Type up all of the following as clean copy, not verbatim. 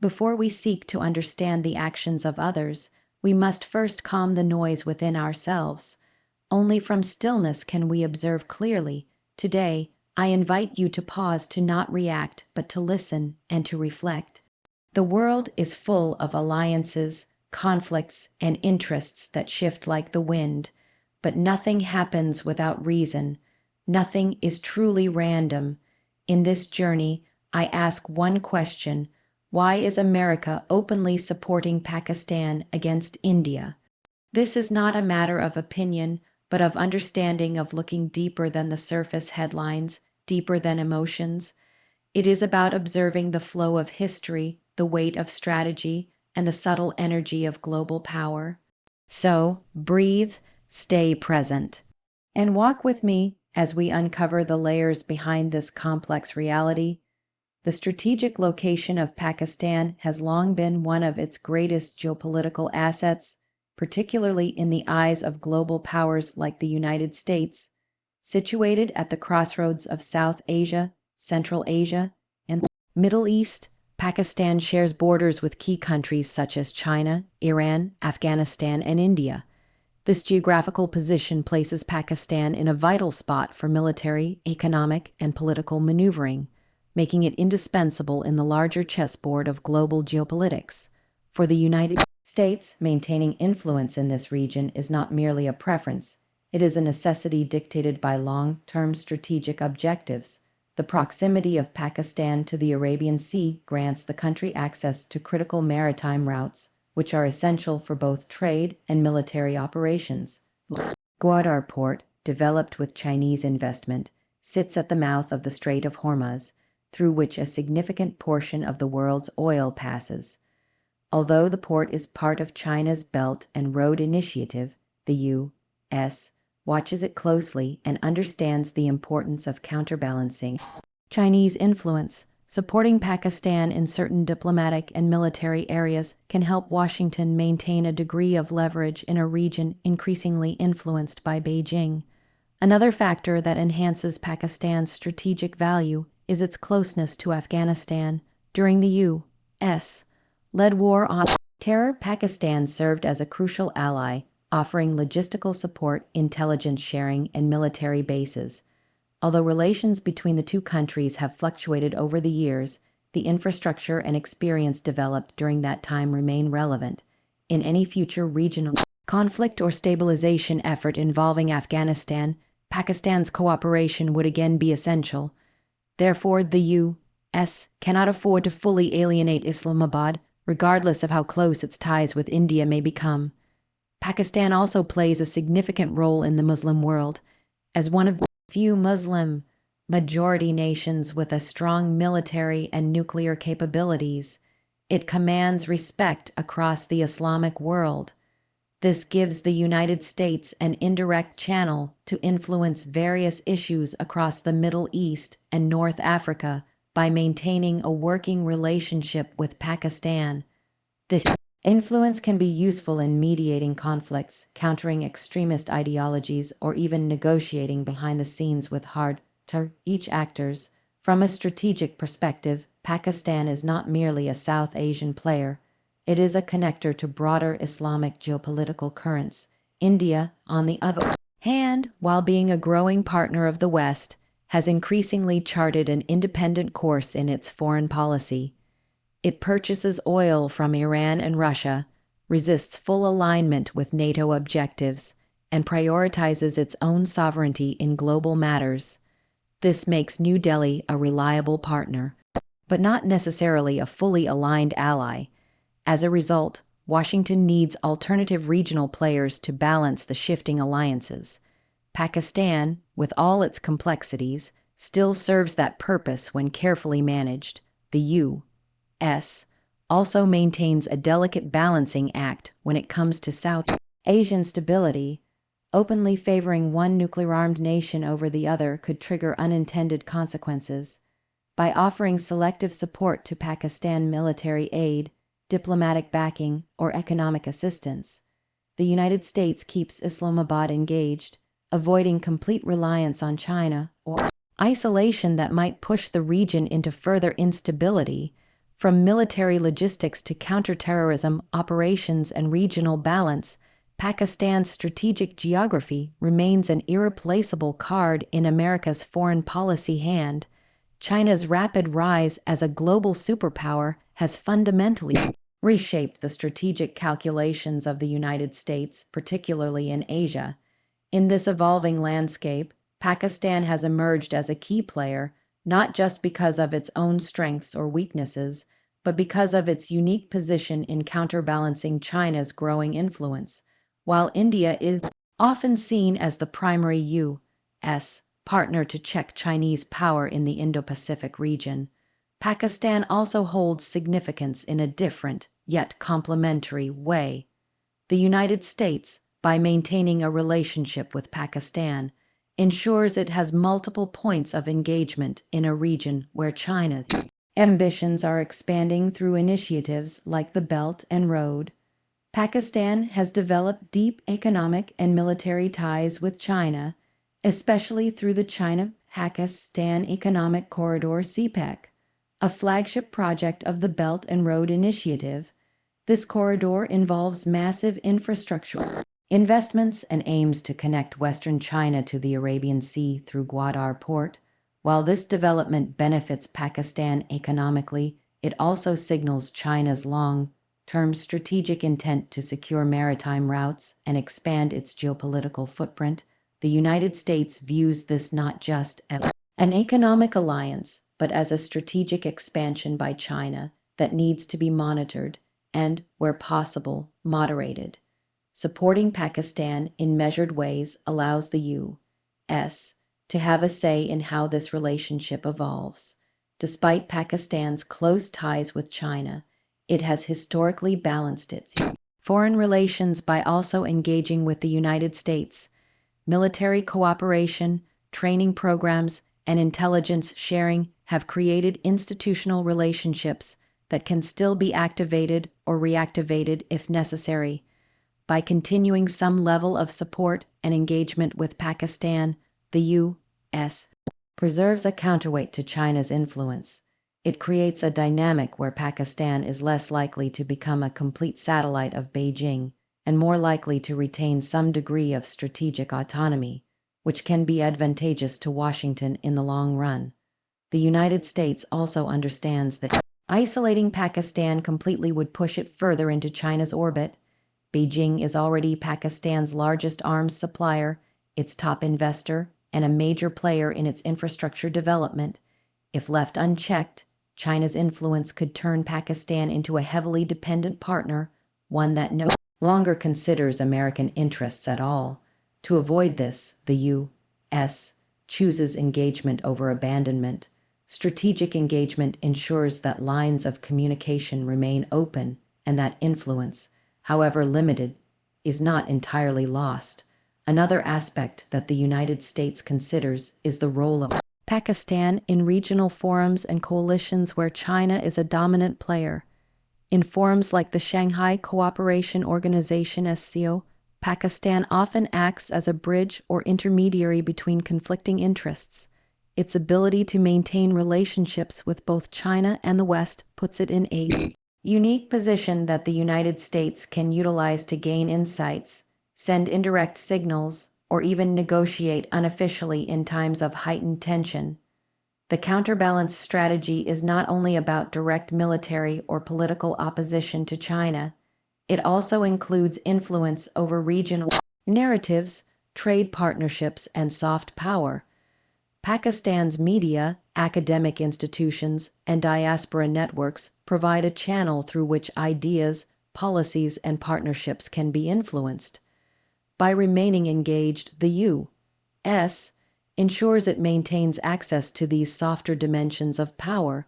Before we seek to understand the actions of others, we must first calm the noise within ourselves. Only from stillness can we observe clearly. Today, I invite you to pause, to not react, but to listen and to reflect. The world is full of alliances, conflicts, and interests that shift like the wind, but nothing happens without reason. Nothing is truly random. In this journey, I ask one question: why is America openly supporting Pakistan against India? This is not a matter of opinion, but of understanding, of looking deeper than the surface headlines, deeper than emotions. It is about observing the flow of history, the weight of strategy, and the subtle energy of global power. So, breathe, stay present, and walk with me as we uncover the layers behind this complex reality. The strategic location of Pakistan has long been one of its greatest geopolitical assets, particularly in the eyes of global powers like the United States. Situated at the crossroads of South Asia, Central Asia, and the Middle East, Pakistan shares borders with key countries such as China, Iran, Afghanistan, and India. This geographical position places Pakistan in a vital spot for military, economic, and political maneuvering, making it indispensable in the larger chessboard of global geopolitics. For the United States, maintaining influence in this region is not merely a preference, it is a necessity dictated by long-term strategic objectives. The proximity of Pakistan to the Arabian Sea grants the country access to critical maritime routes, which are essential for both trade and military operations. Gwadar Port, developed with Chinese investment, sits at the mouth of the Strait of Hormuz, through which a significant portion of the world's oil passes. Although the port is part of China's Belt and Road Initiative, the U.S. watches it closely and understands the importance of counterbalancing Chinese influence. Supporting Pakistan in certain diplomatic and military areas can help Washington maintain a degree of leverage in a region increasingly influenced by Beijing. Another factor that enhances Pakistan's strategic value is its closeness to Afghanistan. During the U.S.-led war on terror, Pakistan served as a crucial ally, offering logistical support, intelligence sharing, and military bases. Although relations between the two countries have fluctuated over the years, the infrastructure and experience developed during that time remain relevant. In any future regional conflict or stabilization effort involving Afghanistan, Pakistan's cooperation would again be essential. Therefore, the U.S. cannot afford to fully alienate Islamabad, regardless of how close its ties with India may become. Pakistan also plays a significant role in the Muslim world. As one of the few Muslim-majority nations with a strong military and nuclear capabilities, it commands respect across the Islamic world. This gives the United States an indirect channel to influence various issues across the Middle East and North Africa by maintaining a working relationship with Pakistan. This influence can be useful in mediating conflicts, countering extremist ideologies, or even negotiating behind the scenes with hard-to-reach actors. From a strategic perspective, Pakistan is not merely a South Asian player. It is a connector to broader Islamic geopolitical currents. India, on the other hand, while being a growing partner of the West, has increasingly charted an independent course in its foreign policy. It purchases oil from Iran and Russia, resists full alignment with NATO objectives, and prioritizes its own sovereignty in global matters. This makes New Delhi a reliable partner, but not necessarily a fully aligned ally. As a result, Washington needs alternative regional players to balance the shifting alliances. Pakistan, with all its complexities, still serves that purpose when carefully managed. The U.S. also maintains a delicate balancing act when it comes to South Asian stability. Openly favoring one nuclear-armed nation over the other could trigger unintended consequences. By offering selective support to Pakistan military aid, diplomatic backing, or economic assistance, the United States keeps Islamabad engaged, avoiding complete reliance on China or isolation that might push the region into further instability. From military logistics to counterterrorism operations and regional balance, Pakistan's strategic geography remains an irreplaceable card in America's foreign policy hand. China's rapid rise as a global superpower has fundamentally reshaped the strategic calculations of the United States, particularly in Asia. In this evolving landscape, Pakistan has emerged as a key player, not just because of its own strengths or weaknesses, but because of its unique position in counterbalancing China's growing influence. While India is often seen as the primary U.S. partner to check Chinese power in the Indo-Pacific region, Pakistan also holds significance in a different, yet complementary way. The United States, by maintaining a relationship with Pakistan, ensures it has multiple points of engagement in a region where China's ambitions are expanding through initiatives like the Belt and Road. Pakistan has developed deep economic and military ties with China, especially through the China-Pakistan Economic Corridor (CPEC), a flagship project of the Belt and Road Initiative. This corridor involves massive infrastructure investments and aims to connect Western China to the Arabian Sea through Gwadar Port. While this development benefits Pakistan economically, it also signals China's long-term strategic intent to secure maritime routes and expand its geopolitical footprint. The United States views this not just as an economic alliance, but as a strategic expansion by China that needs to be monitored and, where possible, moderated. Supporting Pakistan in measured ways allows the U.S. to have a say in how this relationship evolves. Despite Pakistan's close ties with China, it has historically balanced its foreign relations by also engaging with the United States. Military cooperation, training programs, and intelligence sharing have created institutional relationships that can still be activated or reactivated if necessary. By continuing some level of support and engagement with Pakistan, the U.S. preserves a counterweight to China's influence. It creates a dynamic where Pakistan is less likely to become a complete satellite of Beijing and more likely to retain some degree of strategic autonomy, which can be advantageous to Washington in the long run. The United States also understands that isolating Pakistan completely would push it further into China's orbit. Beijing is already Pakistan's largest arms supplier, its top investor, and a major player in its infrastructure development. If left unchecked, China's influence could turn Pakistan into a heavily dependent partner, one that no longer considers American interests at all. To avoid this, the U.S. chooses engagement over abandonment. Strategic engagement ensures that lines of communication remain open and that influence, however limited, is not entirely lost. Another aspect that the United States considers is the role of Pakistan in regional forums and coalitions where China is a dominant player. In forums like the Shanghai Cooperation Organization (SCO), Pakistan often acts as a bridge or intermediary between conflicting interests. Its ability to maintain relationships with both China and the West puts it in a unique position that the United States can utilize to gain insights, send indirect signals, or even negotiate unofficially in times of heightened tension. The counterbalance strategy is not only about direct military or political opposition to China, it also includes influence over regional narratives, trade partnerships, and soft power. Pakistan's media, academic institutions, and diaspora networks provide a channel through which ideas, policies, and partnerships can be influenced. By remaining engaged, the U.S. ensures it maintains access to these softer dimensions of power,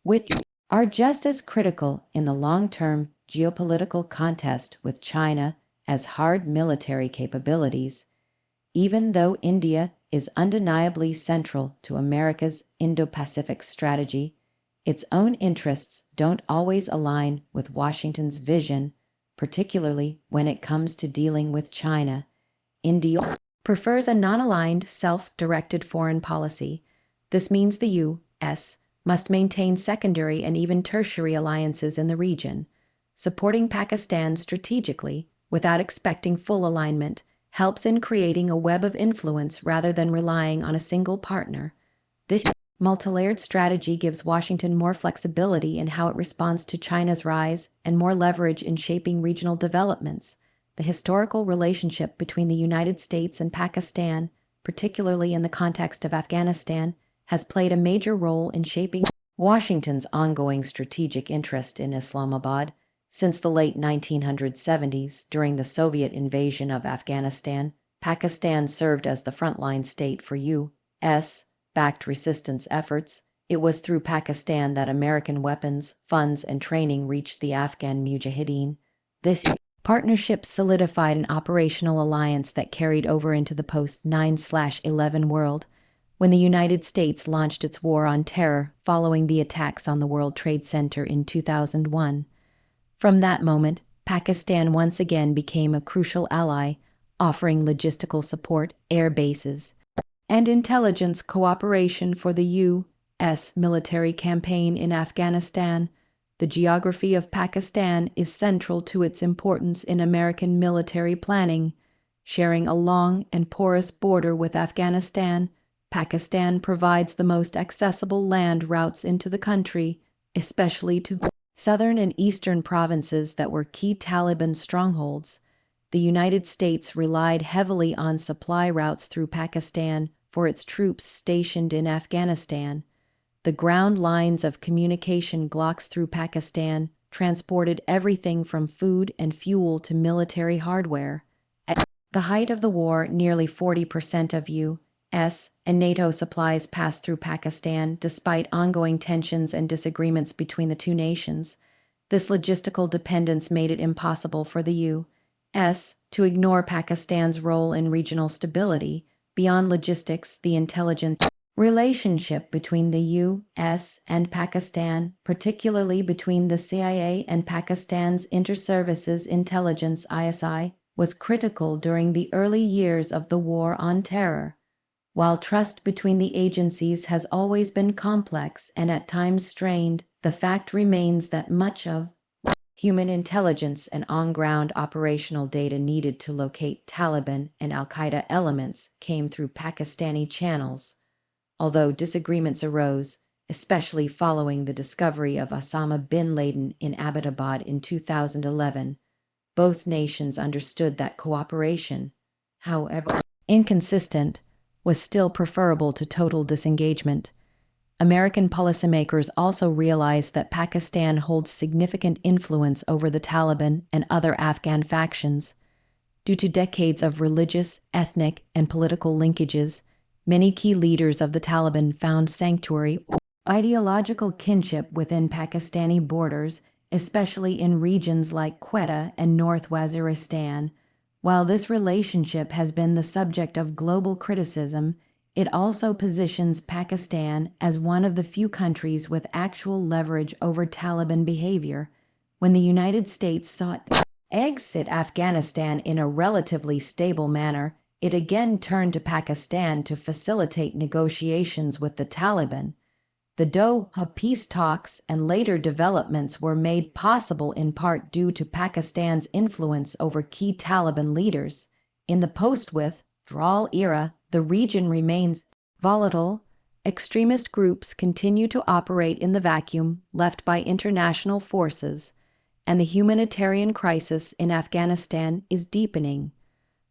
which are just as critical in the long-term geopolitical contest with China as hard military capabilities. Even though India is undeniably central to America's Indo-Pacific strategy, its own interests don't always align with Washington's vision, particularly when it comes to dealing with China. India prefers a non-aligned, self-directed foreign policy. This means the U.S. must maintain secondary and even tertiary alliances in the region. Supporting Pakistan strategically, without expecting full alignment, helps in creating a web of influence rather than relying on a single partner. This multilayered strategy gives Washington more flexibility in how it responds to China's rise and more leverage in shaping regional developments. The historical relationship between the United States and Pakistan, particularly in the context of Afghanistan, has played a major role in shaping Washington's ongoing strategic interest in Islamabad. Since the late 1970s, during the Soviet invasion of Afghanistan, Pakistan served as the frontline state for U.S.-backed resistance efforts. It was through Pakistan that American weapons, funds, and training reached the Afghan mujahideen. This partnership solidified an operational alliance that carried over into the post-9/11 world, when the United States launched its war on terror following the attacks on the World Trade Center in 2001. From that moment, Pakistan once again became a crucial ally, offering logistical support, air bases, and intelligence cooperation for the U.S. military campaign in Afghanistan. The geography of Pakistan is central to its importance in American military planning. Sharing a long and porous border with Afghanistan, Pakistan provides the most accessible land routes into the country, especially to southern and eastern provinces that were key Taliban strongholds. The United States relied heavily on supply routes through Pakistan for its troops stationed in Afghanistan. The ground lines of communication glocks through Pakistan transported everything from food and fuel to military hardware. At the height of the war, nearly 40% of U.S. and NATO supplies passed through Pakistan, despite ongoing tensions and disagreements between the two nations. This logistical dependence made it impossible for the U.S. to ignore Pakistan's role in regional stability. Beyond logistics, the intelligence relationship between the U.S. and Pakistan, particularly between the CIA and Pakistan's Inter-Services Intelligence (ISI), was critical during the early years of the War on Terror. While trust between the agencies has always been complex and at times strained, the fact remains that much of human intelligence and on-ground operational data needed to locate Taliban and al-Qaeda elements came through Pakistani channels. Although disagreements arose, especially following the discovery of Osama bin Laden in Abbottabad in 2011, both nations understood that cooperation, however inconsistent, was still preferable to total disengagement. American policymakers also realized that Pakistan holds significant influence over the Taliban and other Afghan factions. Due to decades of religious, ethnic, and political linkages, many key leaders of the Taliban found sanctuary or ideological kinship within Pakistani borders, especially in regions like Quetta and North Waziristan. While this relationship has been the subject of global criticism, it also positions Pakistan as one of the few countries with actual leverage over Taliban behavior. When the United States sought to exit Afghanistan in a relatively stable manner, it again turned to Pakistan to facilitate negotiations with the Taliban. The Doha peace talks and later developments were made possible in part due to Pakistan's influence over key Taliban leaders. In the post-withdrawal era, the region remains volatile. Extremist groups continue to operate in the vacuum left by international forces, and the humanitarian crisis in Afghanistan is deepening.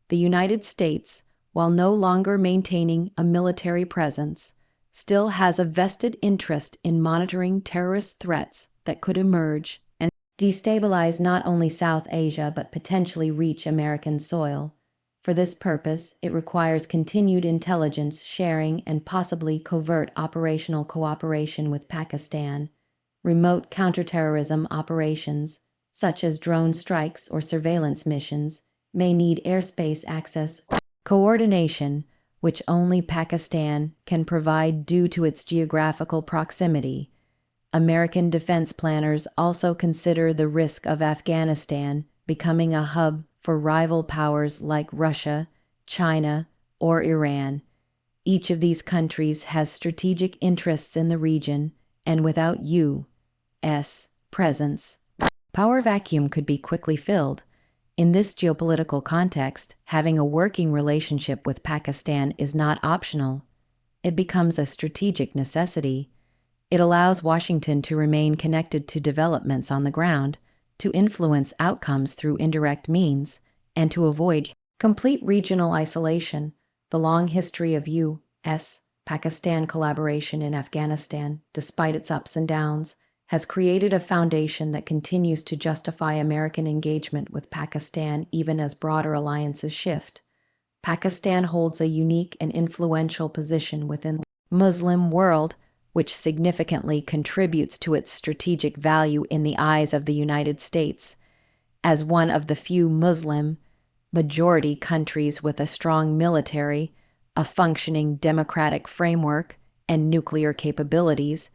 The United States, while no longer maintaining a military presence, still has a vested interest in monitoring terrorist threats that could emerge and destabilize not only South Asia but potentially reach American soil. For this purpose, it requires continued intelligence sharing and possibly covert operational cooperation with Pakistan. Remote counterterrorism operations, such as drone strikes or surveillance missions, may need airspace access or coordination, which only Pakistan can provide due to its geographical proximity. American defense planners also consider the risk of Afghanistan becoming a hub for rival powers like Russia, China, or Iran. Each of these countries has strategic interests in the region, and without U.S. presence, power vacuum could be quickly filled. In this geopolitical context, having a working relationship with Pakistan is not optional. It becomes a strategic necessity. It allows Washington to remain connected to developments on the ground, to influence outcomes through indirect means, and to avoid complete regional isolation. The long history of U.S. Pakistan collaboration in Afghanistan, despite its ups and downs, has created a foundation that continues to justify American engagement with Pakistan even as broader alliances shift. Pakistan holds a unique and influential position within the Muslim world, which significantly contributes to its strategic value in the eyes of the United States. As one of the few Muslim majority countries with a strong military, a functioning democratic framework, and nuclear capabilities,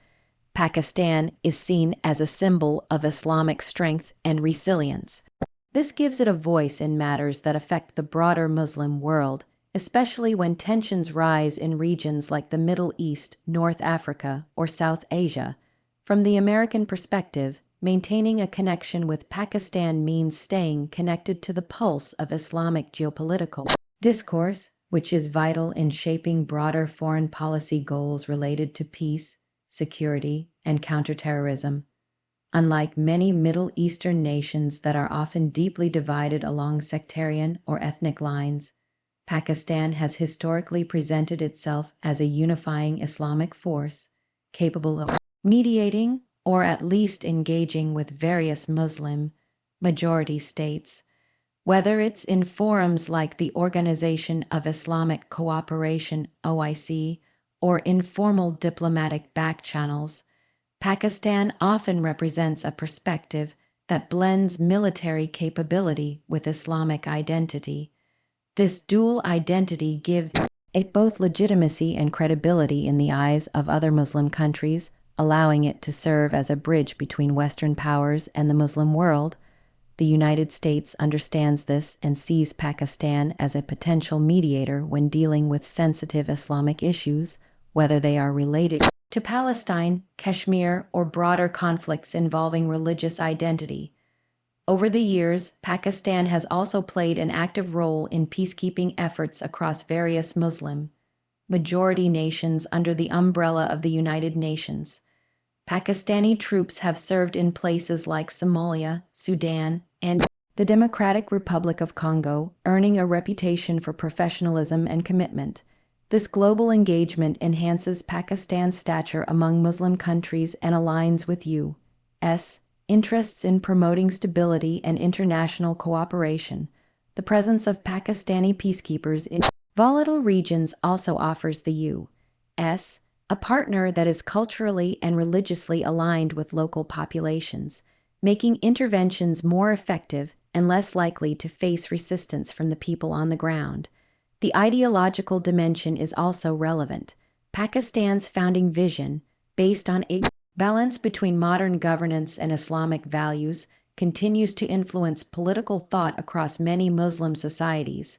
Pakistan is seen as a symbol of Islamic strength and resilience. This gives it a voice in matters that affect the broader Muslim world, especially when tensions rise in regions like the Middle East, North Africa, or South Asia. From the American perspective, maintaining a connection with Pakistan means staying connected to the pulse of Islamic geopolitical discourse, which is vital in shaping broader foreign policy goals related to peace, security, and counterterrorism. Unlike many Middle Eastern nations that are often deeply divided along sectarian or ethnic lines, Pakistan has historically presented itself as a unifying Islamic force, capable of mediating or at least engaging with various Muslim majority states, whether it's in forums like the Organization of Islamic Cooperation (OIC) or informal diplomatic back channels. Pakistan often represents a perspective that blends military capability with Islamic identity. This dual identity gives it both legitimacy and credibility in the eyes of other Muslim countries, allowing it to serve as a bridge between Western powers and the Muslim world. The United States understands this and sees Pakistan as a potential mediator when dealing with sensitive Islamic issues, whether they are related to Palestine, Kashmir, or broader conflicts involving religious identity. Over the years, Pakistan has also played an active role in peacekeeping efforts across various Muslim majority nations under the umbrella of the United Nations. Pakistani troops have served in places like Somalia, Sudan, and the Democratic Republic of Congo, earning a reputation for professionalism and commitment. This global engagement enhances Pakistan's stature among Muslim countries and aligns with U.S. interests in promoting stability and international cooperation. The presence of Pakistani peacekeepers in volatile regions also offers the U.S. a partner that is culturally and religiously aligned with local populations, making interventions more effective and less likely to face resistance from the people on the ground. The ideological dimension is also relevant. Pakistan's founding vision, based on a balance between modern governance and Islamic values, continues to influence political thought across many Muslim societies.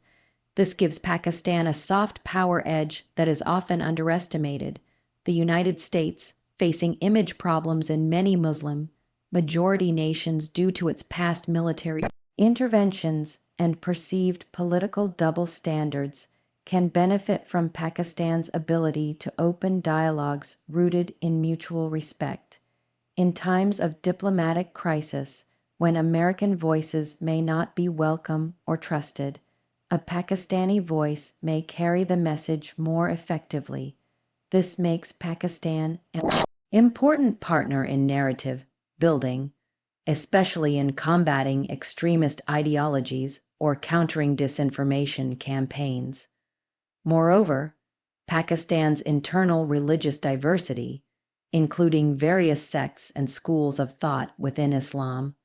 This gives Pakistan a soft power edge that is often underestimated. The United States, facing image problems in many Muslim majority nations due to its past military interventions and perceived political double standards, can benefit from Pakistan's ability to open dialogues rooted in mutual respect. In times of diplomatic crisis, when American voices may not be welcome or trusted, a Pakistani voice may carry the message more effectively. This makes Pakistan an important partner in narrative building, especially in combating extremist ideologies or countering disinformation campaigns. Moreover, Pakistan's internal religious diversity, including various sects and schools of thought within Islam,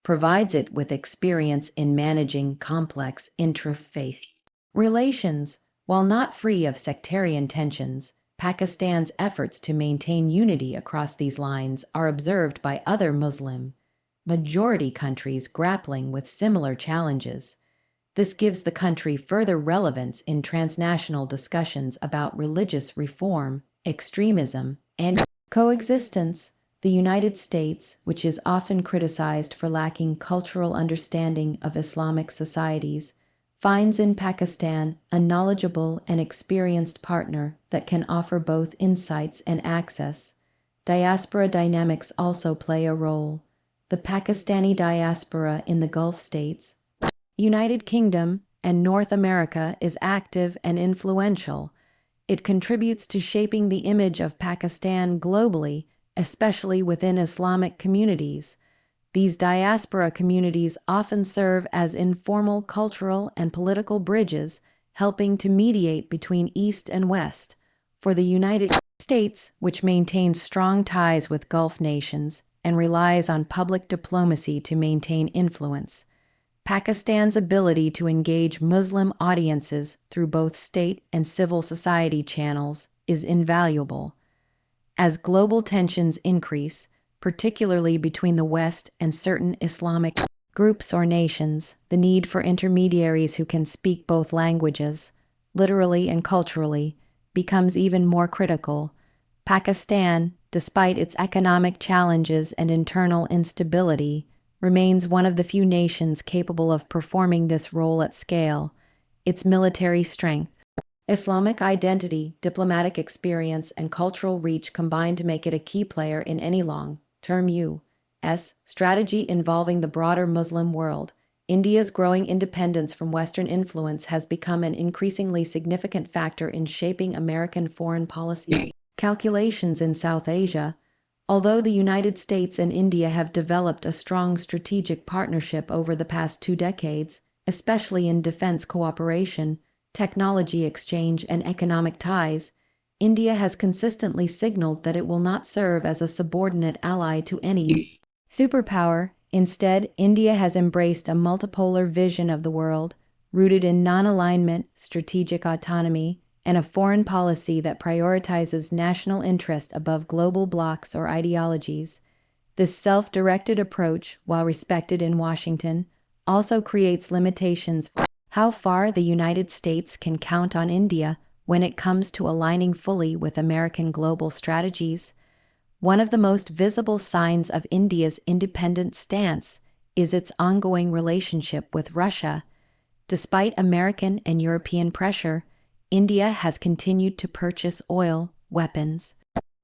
provides it with experience in managing complex intra-faith relations. While not free of sectarian tensions, Pakistan's efforts to maintain unity across these lines are observed by other Muslim majority countries grappling with similar challenges. This gives the country further relevance in transnational discussions about religious reform, extremism, and Coexistence. The United States, which is often criticized for lacking cultural understanding of Islamic societies, finds in Pakistan a knowledgeable and experienced partner that can offer both insights and access. Diaspora dynamics also play a role. The Pakistani diaspora in the Gulf states, United Kingdom, and North America is active and influential. It contributes to shaping the image of Pakistan globally, especially within Islamic communities. These diaspora communities often serve as informal cultural and political bridges, helping to mediate between East and West. For the United States, which maintains strong ties with Gulf nations and relies on public diplomacy to maintain influence, Pakistan's ability to engage Muslim audiences through both state and civil society channels is invaluable. As global tensions increase, particularly between the West and certain Islamic groups or nations, the need for intermediaries who can speak both languages, literally and culturally, becomes even more critical. Pakistan, despite its economic challenges and internal instability, remains one of the few nations capable of performing this role at scale. Its military strength, Islamic identity, diplomatic experience, and cultural reach combine to make it a key player in any long-term U.S. strategy involving the broader Muslim world. India's growing independence from Western influence has become an increasingly significant factor in shaping American foreign policy calculations in South Asia. Although the United States and India have developed a strong strategic partnership over the past 2 decades, especially in defense cooperation, technology exchange, and economic ties, India has consistently signaled that it will not serve as a subordinate ally to any superpower. Instead, India has embraced a multipolar vision of the world, rooted in non-alignment, strategic autonomy, and a foreign policy that prioritizes national interest above global blocs or ideologies. This self-directed approach, while respected in Washington, also creates limitations for how far the United States can count on India when it comes to aligning fully with American global strategies. One of the most visible signs of India's independent stance is its ongoing relationship with Russia. Despite American and European pressure, India has continued to purchase oil, weapons,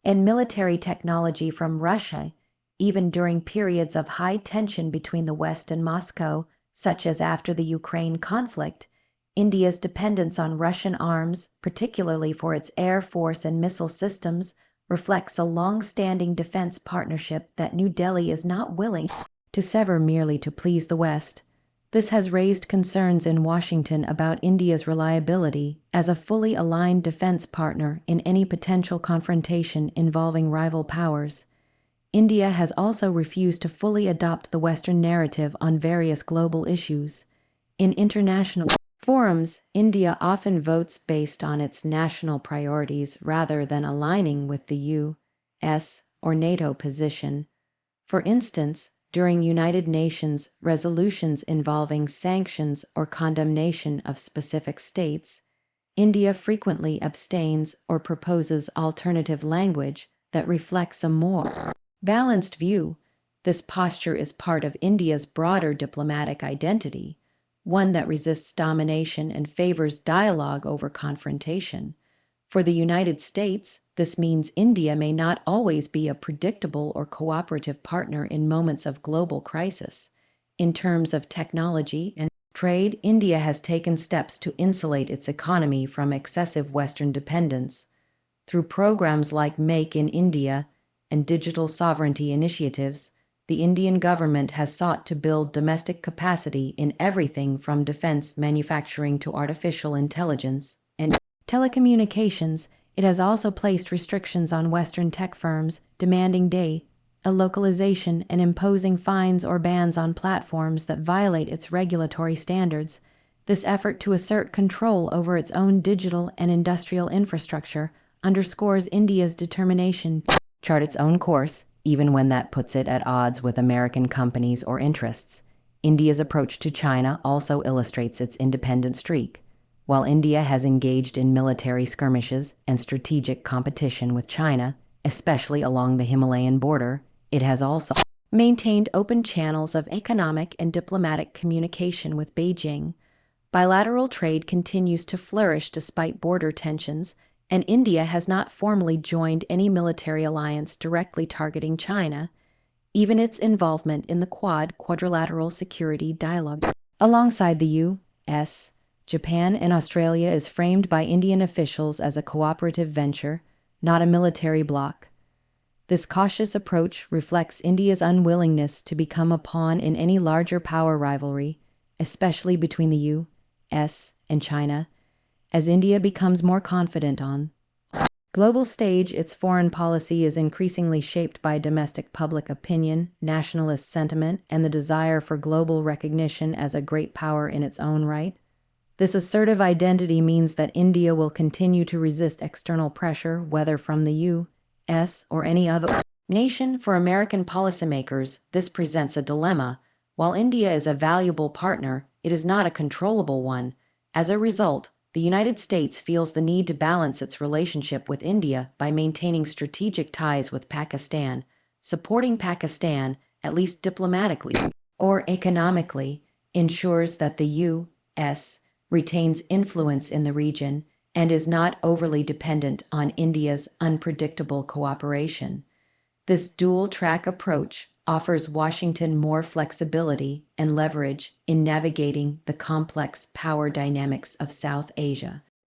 and military technology from Russia, even during periods of high tension between the West and Moscow, such as after the Ukraine conflict. India's dependence on Russian arms, particularly for its air force and missile systems, reflects a long-standing defense partnership that New Delhi is not willing to sever merely to please the West. This has raised concerns in Washington about India's reliability as a fully aligned defense partner in any potential confrontation involving rival powers. India has also refused to fully adopt the Western narrative on various global issues. In international forums, India often votes based on its national priorities rather than aligning with the U.S. or NATO position. For instance, during United Nations resolutions involving sanctions or condemnation of specific states, India frequently abstains or proposes alternative language that reflects a more balanced view. This posture is part of India's broader diplomatic identity, one that resists domination and favors dialogue over confrontation. For the United States, this means India may not always be a predictable or cooperative partner in moments of global crisis. In terms of technology and trade, India has taken steps to insulate its economy from excessive Western dependence. Through programs like Make in India and digital sovereignty initiatives, the Indian government has sought to build domestic capacity in everything from defense manufacturing to artificial intelligence and telecommunications. It has also placed restrictions on Western tech firms, demanding data localization and imposing fines or bans on platforms that violate its regulatory standards. This effort to assert control over its own digital and industrial infrastructure underscores India's determination to chart its own course, even when that puts it at odds with American companies or interests. India's approach to China also illustrates its independent streak. While India has engaged in military skirmishes and strategic competition with China, especially along the Himalayan border. It has also maintained open channels of economic and diplomatic communication with Beijing. Bilateral trade continues to flourish despite border tensions, and India has not formally joined any military alliance directly targeting China. Even its involvement in the quadrilateral security dialogue alongside the U.S., Japan, and Australia is framed by Indian officials as a cooperative venture, not a military bloc. This cautious approach reflects India's unwillingness to become a pawn in any larger power rivalry, especially between the U.S. and China, as India becomes more confident on global stage. Its foreign policy is increasingly shaped by domestic public opinion, nationalist sentiment, and the desire for global recognition as a great power in its own right. This assertive identity means that India will continue to resist external pressure, whether from the U.S. or any other nation. For American policymakers, this presents a dilemma. While India is a valuable partner, it is not a controllable one. As a result, the United States feels the need to balance its relationship with India by maintaining strategic ties with Pakistan, supporting Pakistan, at least diplomatically or economically, ensures that the U.S. retains influence in the region and is not overly dependent on India's unpredictable cooperation. This dual-track approach offers Washington more flexibility and leverage in navigating the complex power dynamics of South Asia.